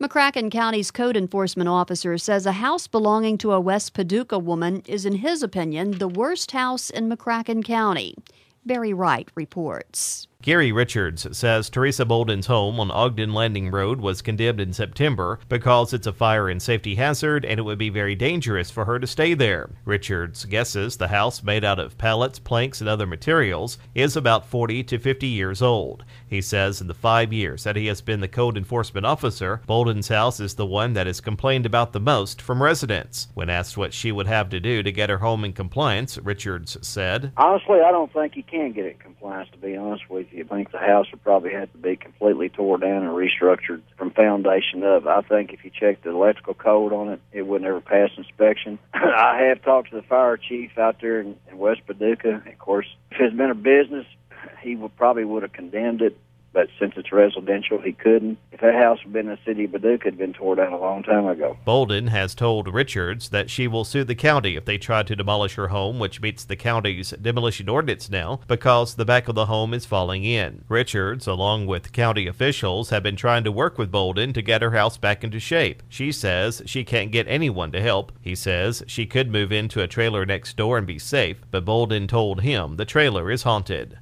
McCracken County's code enforcement officer says a house belonging to a West Paducah woman is, in his opinion, the worst house in McCracken County. Barry Wright reports. Gary Richards says Teresa Bolden's home on Ogden Landing Road was condemned in September because it's a fire and safety hazard and it would be very dangerous for her to stay there. Richards guesses the house, made out of pallets, planks, and other materials, is about 40 to 50 years old. He says in the 5 years that he has been the code enforcement officer, Bolden's house is the one that is complained about the most from residents. When asked what she would have to do to get her home in compliance, Richards said, "Honestly, I don't think you can get it in compliance, to be honest with you. I think the house would probably have to be completely tore down and restructured from foundation up. I think if you check the electrical code on it, it would never pass inspection." I have talked to the fire chief out there in West Paducah. Of course, if it's been a business, he would have condemned it. But since it's residential, he couldn't. If that house had been in the city of Paducah, it had been torn down a long time ago. Bolden has told Richards that she will sue the county if they try to demolish her home, which meets the county's demolition ordinance now, because the back of the home is falling in. Richards, along with county officials, have been trying to work with Bolden to get her house back into shape. She says she can't get anyone to help. He says she could move into a trailer next door and be safe, but Bolden told him the trailer is haunted.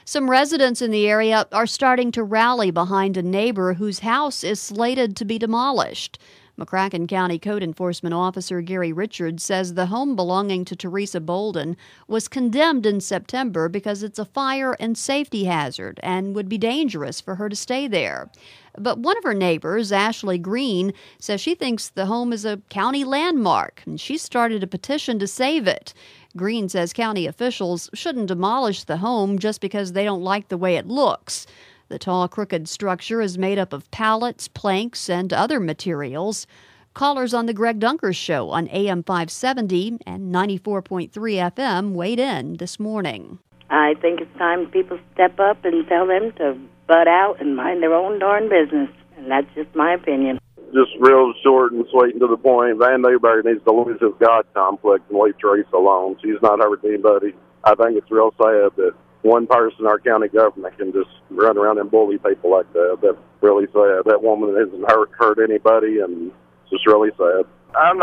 Some residents in the area are starting to rally behind a neighbor whose house is slated to be demolished. McCracken County Code Enforcement Officer Gary Richards says the home belonging to Teresa Bolden was condemned in September because it's a fire and safety hazard and would be dangerous for her to stay there. But one of her neighbors, Ashley Green, says she thinks the home is a county landmark, and she started a petition to save it. Green says county officials shouldn't demolish the home just because they don't like the way it looks. The tall, crooked structure is made up of pallets, planks, and other materials. Callers on the Greg Dunkers Show on AM 570 and 94.3 FM weighed in this morning. I think it's time people step up and tell them to butt out and mind their own darn business. And that's just my opinion. Just real short and sweet and to the point. Van Newberg needs to lose his God complex and leave Teresa alone. She's not hurting anybody. I think it's real sad that one person, our county government, can just run around and bully people like that. That's really sad. That woman hasn't hurt anybody, and it's just really sad. I'm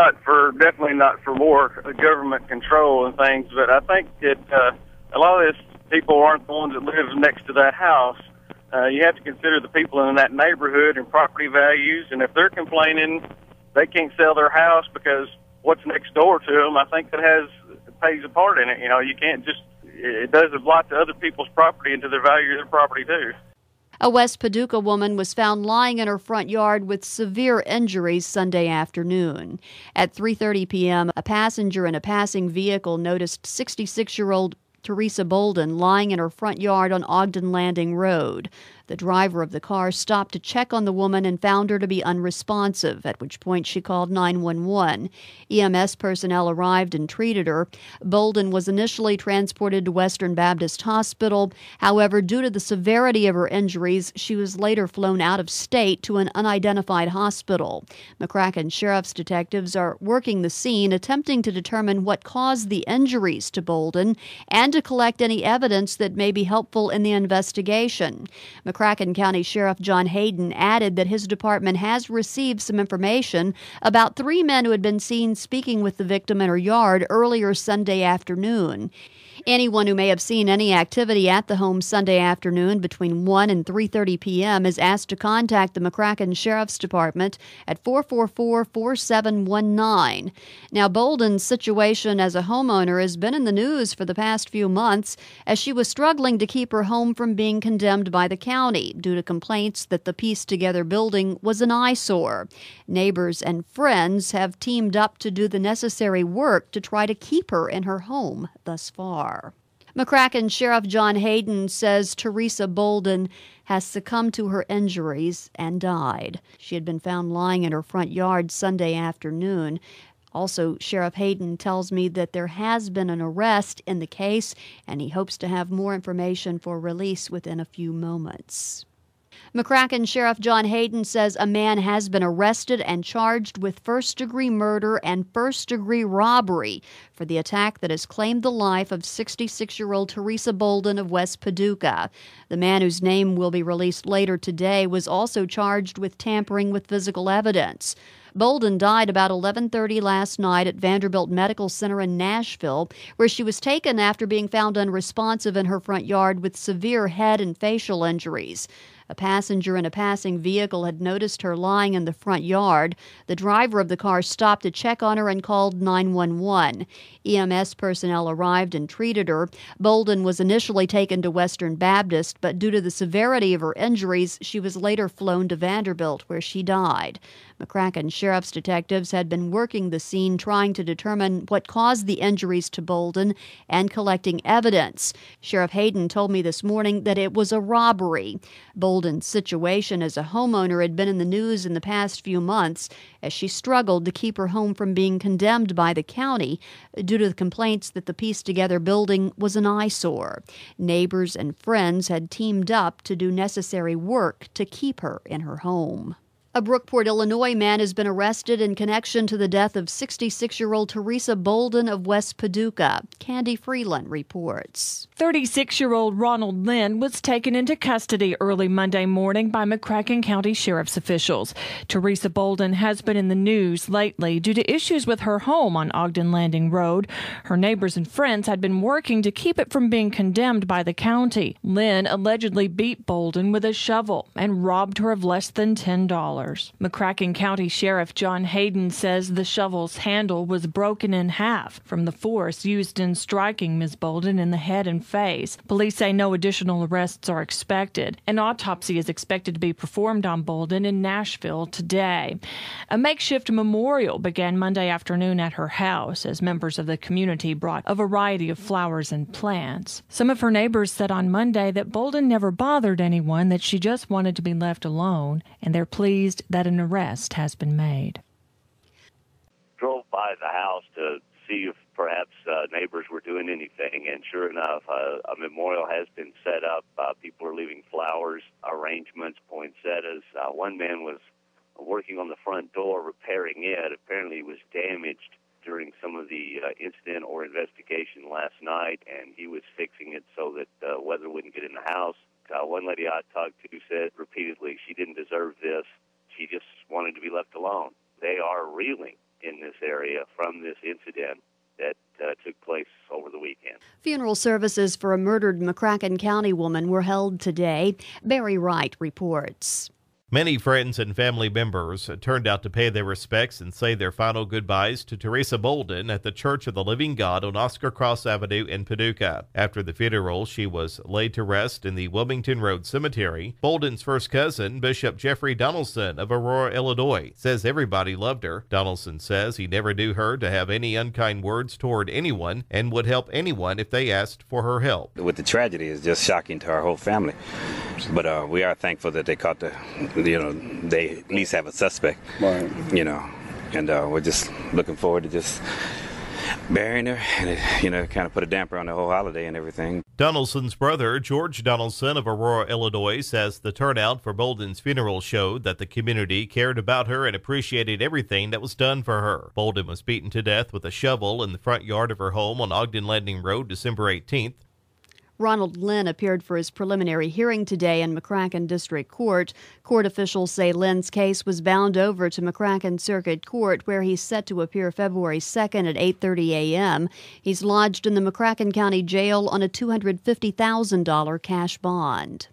definitely not for more government control and things, but I think that a lot of these people aren't the ones that live next to that house. You have to consider the people in that neighborhood and property values, and if they're complaining they can't sell their house because what's next door to them, I think that plays a part in it. You know, you can't just, it does a lot to other people's property and to the value of their property too. A West Paducah woman was found lying in her front yard with severe injuries Sunday afternoon. At 3:30 p.m., a passenger in a passing vehicle noticed 66-year-old Teresa Bolden lying in her front yard on Ogden Landing Road. The driver of the car stopped to check on the woman and found her to be unresponsive, at which point she called 911. EMS personnel arrived and treated her. Bolden was initially transported to Western Baptist Hospital. However, due to the severity of her injuries, she was later flown out of state to an unidentified hospital. McCracken Sheriff's detectives are working the scene, attempting to determine what caused the injuries to Bolden and to collect any evidence that may be helpful in the investigation. McCracken County Sheriff John Hayden added that his department has received some information about 3 men who had been seen speaking with the victim in her yard earlier Sunday afternoon. Anyone who may have seen any activity at the home Sunday afternoon between 1 and 3:30 p.m. is asked to contact the McCracken Sheriff's Department at 444-4719. Now, Bolden's situation as a homeowner has been in the news for the past few months as she was struggling to keep her home from being condemned by the county due to complaints that the pieced-together building was an eyesore. Neighbors and friends have teamed up to do the necessary work to try to keep her in her home thus far. McCracken Sheriff John Hayden says Teresa Bolden has succumbed to her injuries and died. She had been found lying in her front yard Sunday afternoon. Also, Sheriff Hayden tells me that there has been an arrest in the case, and he hopes to have more information for release within a few moments. McCracken Sheriff John Hayden says a man has been arrested and charged with first-degree murder and first-degree robbery for the attack that has claimed the life of 66-year-old Teresa Bolden of West Paducah. The man, whose name will be released later today, was also charged with tampering with physical evidence. Bolden died about 11:30 last night at Vanderbilt Medical Center in Nashville, where she was taken after being found unresponsive in her front yard with severe head and facial injuries. A passenger in a passing vehicle had noticed her lying in the front yard. The driver of the car stopped to check on her and called 911. EMS personnel arrived and treated her. Bolden was initially taken to Western Baptist, but due to the severity of her injuries, she was later flown to Vanderbilt, where she died. McCracken Sheriff's detectives had been working the scene, trying to determine what caused the injuries to Bolden and collecting evidence. Sheriff Hayden told me this morning that it was a robbery. Bolden's situation as a homeowner had been in the news in the past few months as she struggled to keep her home from being condemned by the county due to the complaints that the pieced-together building was an eyesore. Neighbors and friends had teamed up to do necessary work to keep her in her home. A Brookport, Illinois man has been arrested in connection to the death of 66-year-old Teresa Bolden of West Paducah. Candy Freeland reports. 36-year-old Ronald Lynn was taken into custody early Monday morning by McCracken County Sheriff's officials. Teresa Bolden has been in the news lately due to issues with her home on Ogden Landing Road. Her neighbors and friends had been working to keep it from being condemned by the county. Lynn allegedly beat Bolden with a shovel and robbed her of less than $10. McCracken County Sheriff John Hayden says the shovel's handle was broken in half from the force used in striking Ms. Bolden in the head and face. Police say no additional arrests are expected. An autopsy is expected to be performed on Bolden in Nashville today. A makeshift memorial began Monday afternoon at her house as members of the community brought a variety of flowers and plants. Some of her neighbors said on Monday that Bolden never bothered anyone, that she just wanted to be left alone, and they're pleased that an arrest has been made. Drove by the house to see if perhaps neighbors were doing anything, and sure enough, a memorial has been set up. People are leaving flowers, arrangements, poinsettias. One man was working on the front door, repairing it. Apparently it was damaged during some of the incident or investigation last night, and he was fixing it so that weather wouldn't get in the house. One lady I talked to said repeatedly she didn't deserve this. She just wanted to be left alone. They are reeling in this area from this incident that took place over the weekend. Funeral services for a murdered McCracken County woman were held today. Barry Wright reports. Many friends and family members turned out to pay their respects and say their final goodbyes to Teresa Bolden at the Church of the Living God on Oscar Cross Avenue in Paducah. After the funeral, she was laid to rest in the Wilmington Road Cemetery. Bolden's first cousin, Bishop Jeffrey Donaldson of Aurora, Illinois, says everybody loved her. Donaldson says he never knew her to have any unkind words toward anyone and would help anyone if they asked for her help. With the tragedy, it's just shocking to our whole family. But we are thankful that they caught they at least have a suspect, right. And we're just looking forward to just burying her and, kind of put a damper on the whole holiday and everything. Donaldson's brother, George Donaldson of Aurora, Illinois, says the turnout for Bolden's funeral showed that the community cared about her and appreciated everything that was done for her. Bolden was beaten to death with a shovel in the front yard of her home on Ogden Landing Road, December 18th. Ronald Lynn appeared for his preliminary hearing today in McCracken District Court. Court officials say Lynn's case was bound over to McCracken Circuit Court, where he's set to appear February 2nd at 8:30 a.m. He's lodged in the McCracken County Jail on a $250,000 cash bond.